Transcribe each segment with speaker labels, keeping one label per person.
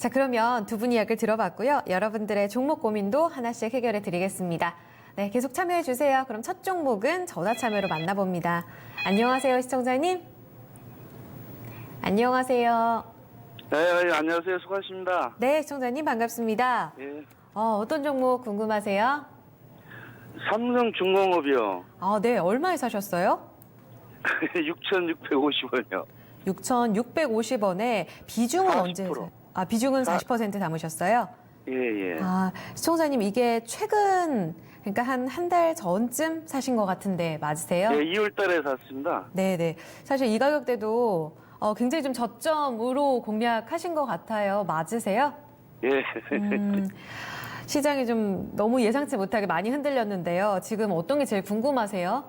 Speaker 1: 자, 그러면 두 분 이야기를 들어봤고요. 여러분들의 종목 고민도 하나씩 해결해 드리겠습니다. 네, 계속 참여해 주세요. 그럼 첫 종목은 전화 참여로 만나봅니다. 안녕하세요, 시청자님. 안녕하세요.
Speaker 2: 네, 안녕하세요. 수고하십니다.
Speaker 1: 네, 시청자님 반갑습니다.
Speaker 2: 예.
Speaker 1: 어떤 종목 궁금하세요?
Speaker 2: 삼성중공업이요.
Speaker 1: 네, 얼마에 사셨어요?
Speaker 2: 6,650원이요.
Speaker 1: 6,650원에 비중은
Speaker 2: 40%.
Speaker 1: 언제? 비중은 40% 담으셨어요?
Speaker 2: 예, 예.
Speaker 1: 시청자님 이게 최근 그러니까 한 달 전쯤 사신 것 같은데 맞으세요?
Speaker 2: 예, 2월 달에 샀습니다.
Speaker 1: 네네. 사실 이 가격대도 굉장히 좀 저점으로 공략하신 것 같아요. 맞으세요?
Speaker 2: 예.
Speaker 1: 시장이 좀 너무 예상치 못하게 많이 흔들렸는데요. 지금 어떤 게 제일 궁금하세요?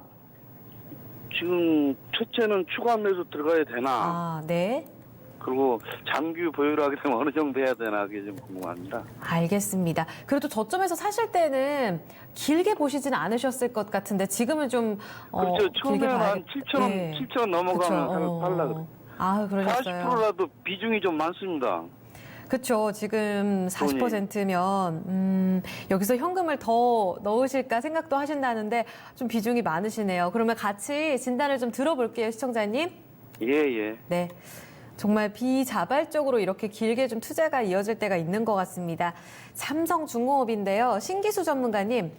Speaker 2: 지금 첫째는 추가 매수 들어가야 되나?
Speaker 1: 네.
Speaker 2: 그리고 장기 보유를 하게 되면 어느 정도 해야 되나 그게 좀 궁금합니다.
Speaker 1: 알겠습니다. 그래도 저점에서 사실 때는 길게 보시지는 않으셨을 것 같은데 지금은 좀
Speaker 2: 그렇죠.
Speaker 1: 길게
Speaker 2: 처음에는 한
Speaker 1: 봐야겠...
Speaker 2: 7,000원,
Speaker 1: 네.
Speaker 2: 7,000원 넘어가면 살라 그래요.
Speaker 1: 그러셨어요.
Speaker 2: 40%라도 비중이 좀 많습니다.
Speaker 1: 그렇죠. 지금 40%면 여기서 현금을 더 넣으실까 생각도 하신다는데 좀 비중이 많으시네요. 그러면 같이 진단을 좀 들어볼게요, 시청자님.
Speaker 2: 예, 예.
Speaker 1: 네. 정말 비자발적으로 이렇게 길게 좀 투자가 이어질 때가 있는 것 같습니다. 삼성중공업인데요. 신기수 전문가님,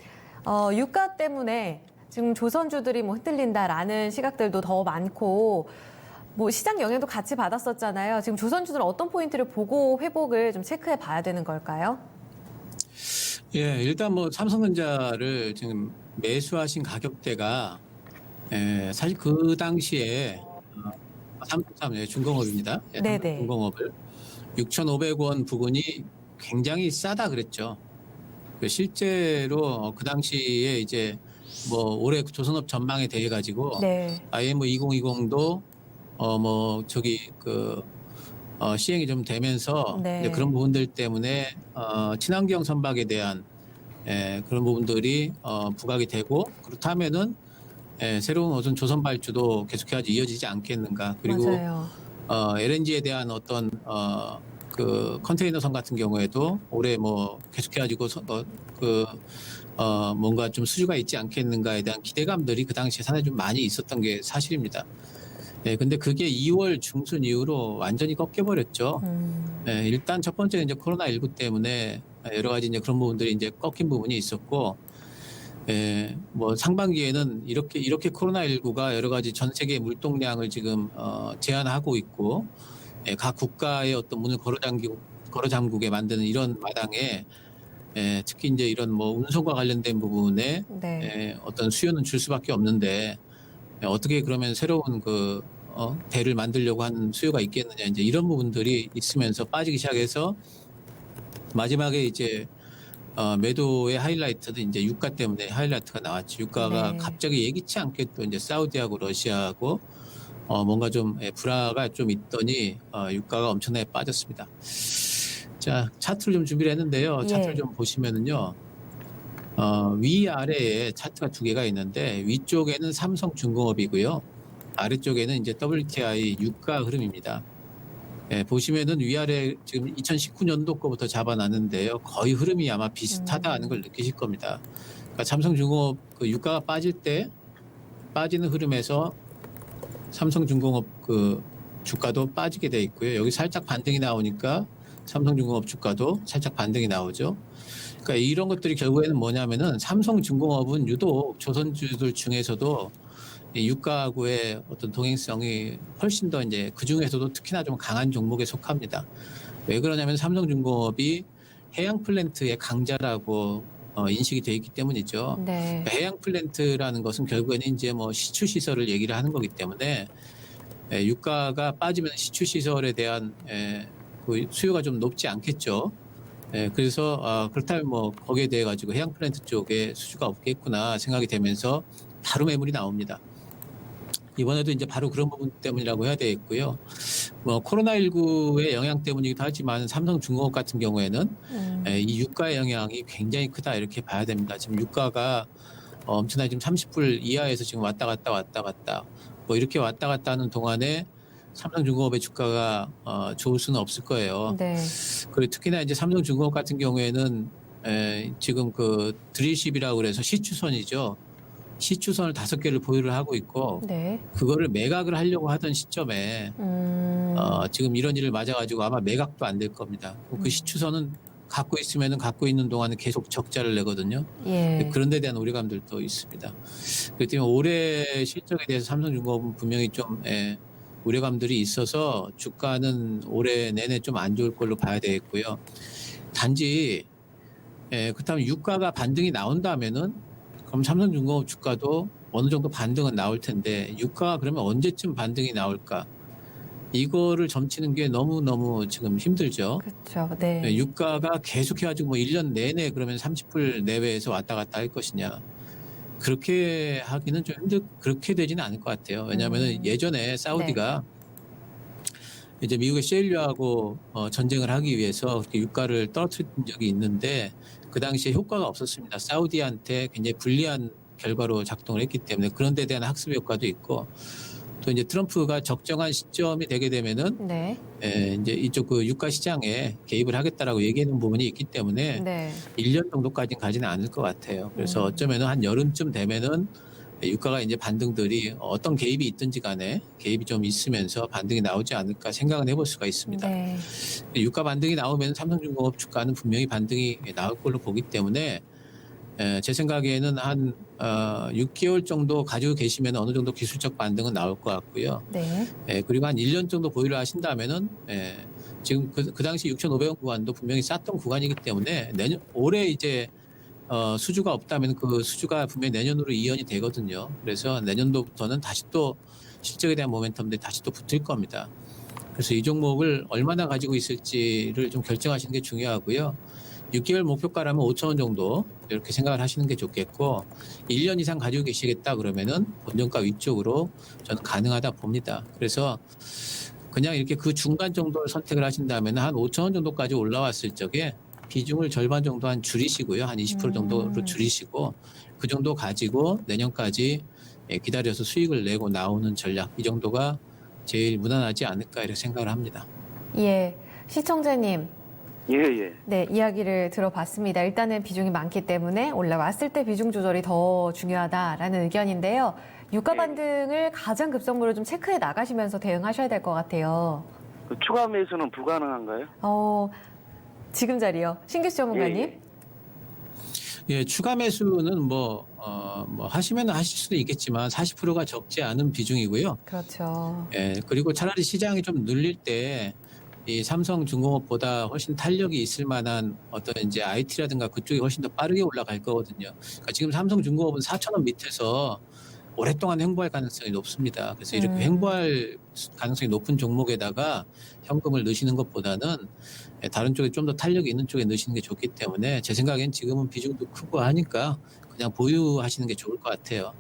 Speaker 1: 유가 때문에 지금 조선주들이 뭐 흔들린다라는 시각들도 더 많고, 뭐 시장 영향도 같이 받았었잖아요. 지금 조선주들은 어떤 포인트를 보고 회복을 좀 체크해 봐야 되는 걸까요?
Speaker 3: 예, 일단 뭐 삼성전자를 지금 매수하신 가격대가 사실 그 당시에 삼성 중공업입니다.
Speaker 1: 네네.
Speaker 3: 중공업을 6,500원 부근이 굉장히 싸다 그랬죠. 실제로 그 당시에 이제 뭐 올해 조선업 전망에 대해 가지고
Speaker 1: 네.
Speaker 3: IM 2020도 시행이 좀 되면서
Speaker 1: 네.
Speaker 3: 이제 그런 부분들 때문에 친환경 선박에 대한 그런 부분들이 부각이 되고 그렇다면은 새로운 어떤 조선 발주도 계속해서 이어지지 않겠는가. 그리고
Speaker 1: 맞아요.
Speaker 3: LNG에 대한 어떤 그 컨테이너선 같은 경우에도 올해 뭐 계속해가지고 뭔가 좀 수주가 있지 않겠는가에 대한 기대감들이 그 당시에 상당히 좀 많이 있었던 게 사실입니다. 근데 그게 2월 중순 이후로 완전히 꺾여버렸죠. 일단 첫 번째는 이제 코로나19 때문에 여러 가지 이제 그런 부분들이 이제 꺾인 부분이 있었고, 뭐 상반기에는 이렇게 코로나19가 여러 가지 전 세계 물동량을 지금 제한하고 있고, 각 국가의 어떤 문을 걸어 잠그게 만드는 이런 마당에 특히 이제 이런 뭐 운송과 관련된 부분에
Speaker 1: 네.
Speaker 3: 어떤 수요는 줄 수밖에 없는데 어떻게 그러면 새로운 대를 만들려고 하는 수요가 있겠느냐 이제 이런 부분들이 있으면서 빠지기 시작해서 마지막에 이제 매도의 하이라이트도 이제 유가 때문에 하이라이트가 나왔죠. 유가가
Speaker 1: 네.
Speaker 3: 갑자기 예기치 않게 또 이제 사우디하고 러시아하고 뭔가 좀 불화가 좀 있더니 유가가 엄청나게 빠졌습니다. 자, 차트를 좀 준비를 했는데요. 차트를 좀 보시면은요. 위아래에 차트가 두 개가 있는데 위쪽에는 삼성중공업이고요. 아래쪽에는 이제 WTI 유가 흐름입니다. 보시면은 위아래 지금 2019년도 거부터 잡아놨는데요. 거의 흐름이 아마 비슷하다는 걸 느끼실 겁니다. 그러니까 삼성중공업 그 유가가 빠질 때 빠지는 흐름에서 삼성중공업 그 주가도 빠지게 돼 있고요. 여기 살짝 반등이 나오니까 삼성중공업 주가도 살짝 반등이 나오죠. 그러니까 이런 것들이 결국에는 뭐냐면은 삼성중공업은 유독 조선주들 중에서도 유가하고의 어떤 동행성이 훨씬 더 이제 그 중에서도 특히나 좀 강한 종목에 속합니다. 왜 그러냐면 삼성중공업이 해양 플랜트의 강자라고 인식이 되어 있기 때문이죠.
Speaker 1: 네.
Speaker 3: 해양 플랜트라는 것은 결국에는 이제 뭐 시추 시설을 얘기를 하는 거기 때문에 유가가 빠지면 시추 시설에 대한 그 수요가 좀 높지 않겠죠. 그래서 그렇다면 뭐 거기에 대해 가지고 해양 플랜트 쪽에 수주가 없겠구나 생각이 되면서 바로 매물이 나옵니다. 이번에도 이제 바로 그런 부분 때문이라고 해야 되겠고요. 뭐 코로나19의 영향 때문이기도 하지만 삼성중공업 같은 경우에는 이 유가의 영향이 굉장히 크다 이렇게 봐야 됩니다. 지금 유가가 엄청나게 지금 30불 이하에서 지금 왔다 갔다 뭐 이렇게 왔다 갔다 하는 동안에 삼성중공업의 주가가 좋을 수는 없을 거예요.
Speaker 1: 네.
Speaker 3: 그리고 특히나 이제 삼성중공업 같은 경우에는 지금 그 드릴십이라고 그래서 시추선이죠. 시추선을 5개를 보유를 하고 있고
Speaker 1: 네.
Speaker 3: 그거를 매각을 하려고 하던 시점에 지금 이런 일을 맞아가지고 아마 매각도 안 될 겁니다. 그 시추선은 갖고 있으면 갖고 있는 동안은 계속 적자를 내거든요.
Speaker 1: 예.
Speaker 3: 그런 데 대한 우려감들도 있습니다. 그렇기 때문에 올해 실적에 대해서 삼성중공업은 분명히 좀 우려감들이 있어서 주가는 올해 내내 좀 안 좋을 걸로 봐야 되겠고요. 단지 그렇다면 유가가 반등이 나온다면은 그럼 삼성중공업 주가도 어느 정도 반등은 나올 텐데 유가가 그러면 언제쯤 반등이 나올까? 이거를 점치는 게 너무너무 지금 힘들죠.
Speaker 1: 그렇죠. 네.
Speaker 3: 유가가 계속 해가지고 뭐 1년 내내 그러면 30불 내외에서 왔다 갔다 할 것이냐. 그렇게 하기는 좀 그렇게 되지는 않을 것 같아요. 왜냐하면 예전에 사우디가 이제 미국의 셰일류하고 전쟁을 하기 위해서 그렇게 유가를 떨어뜨린 적이 있는데 그 당시에 효과가 없었습니다. 사우디한테 굉장히 불리한 결과로 작동을 했기 때문에 그런 데 대한 학습 효과도 있고 또 이제 트럼프가 적정한 시점이 되게 되면은
Speaker 1: 네.
Speaker 3: 이제 이쪽 그 유가 시장에 개입을 하겠다라고 얘기하는 부분이 있기 때문에
Speaker 1: 네.
Speaker 3: 1년 정도까지는 가지는 않을 것 같아요. 그래서 어쩌면은 한 여름쯤 되면은 유가가 이제 반등들이 어떤 개입이 있든지 간에 개입이 좀 있으면서 반등이 나오지 않을까 생각은 해볼 수가 있습니다.
Speaker 1: 네.
Speaker 3: 유가 반등이 나오면 삼성중공업 주가는 분명히 반등이 나올 걸로 보기 때문에 제 생각에는 한 6개월 정도 가지고 계시면 어느 정도 기술적 반등은 나올 것 같고요.
Speaker 1: 네.
Speaker 3: 그리고 한 1년 정도 보유를 하신다면은 지금 그 당시 6,500원 구간도 분명히 쌌던 구간이기 때문에 올해 이제 수주가 없다면 그 수주가 분명히 내년으로 이연이 되거든요. 그래서 내년도부터는 다시 또 실적에 대한 모멘텀들이 다시 또 붙을 겁니다. 그래서 이 종목을 얼마나 가지고 있을지를 좀 결정하시는 게 중요하고요. 6개월 목표가라면 5,000원 정도 이렇게 생각을 하시는 게 좋겠고 1년 이상 가지고 계시겠다 그러면은 본전가 위쪽으로 저는 가능하다 봅니다. 그래서 그냥 이렇게 그 중간 정도를 선택을 하신다면 한 5,000원 정도까지 올라왔을 적에 비중을 절반 정도 한 줄이시고요. 한 20% 정도로 줄이시고 그 정도 가지고 내년까지 기다려서 수익을 내고 나오는 전략 이 정도가 제일 무난하지 않을까 이렇게 생각을 합니다.
Speaker 1: 예. 시청자님.
Speaker 2: 예.
Speaker 1: 네, 이야기를 들어봤습니다. 일단은 비중이 많기 때문에 올라왔을 때 비중 조절이 더 중요하다라는 의견인데요. 유가 반등을 가장 급선무로 좀 체크해 나가시면서 대응하셔야 될 것 같아요.
Speaker 2: 그 추가 매수는 불가능한가요?
Speaker 1: 지금 자리요. 신규수 전문가님.
Speaker 3: 예, 추가 매수는 뭐 하시면 하실 수도 있겠지만 40%가 적지 않은 비중이고요.
Speaker 1: 그렇죠.
Speaker 3: 예, 그리고 차라리 시장이 좀 눌릴 때 이 삼성중공업보다 훨씬 탄력이 있을 만한 어떤 이제 IT라든가 그쪽이 훨씬 더 빠르게 올라갈 거거든요. 그러니까 지금 삼성중공업은 4,000원 밑에서 오랫동안 횡보할 가능성이 높습니다. 그래서 이렇게 횡보할 가능성이 높은 종목에다가 현금을 넣으시는 것보다는 다른 쪽에 좀 더 탄력이 있는 쪽에 넣으시는 게 좋기 때문에 제 생각엔 지금은 비중도 크고 하니까 그냥 보유하시는 게 좋을 것 같아요.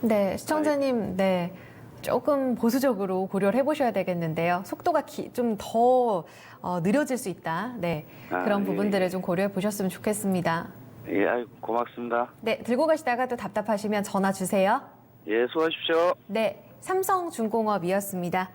Speaker 1: 네, 시청자님, 네. 조금 보수적으로 고려를 해보셔야 되겠는데요. 속도가 좀 더 느려질 수 있다. 네, 그런 부분들을 좀 고려해 보셨으면 좋겠습니다.
Speaker 2: 예, 아이고, 고맙습니다.
Speaker 1: 네, 들고 가시다가 또 답답하시면 전화 주세요.
Speaker 2: 예, 수고하십시오.
Speaker 1: 네, 삼성중공업이었습니다.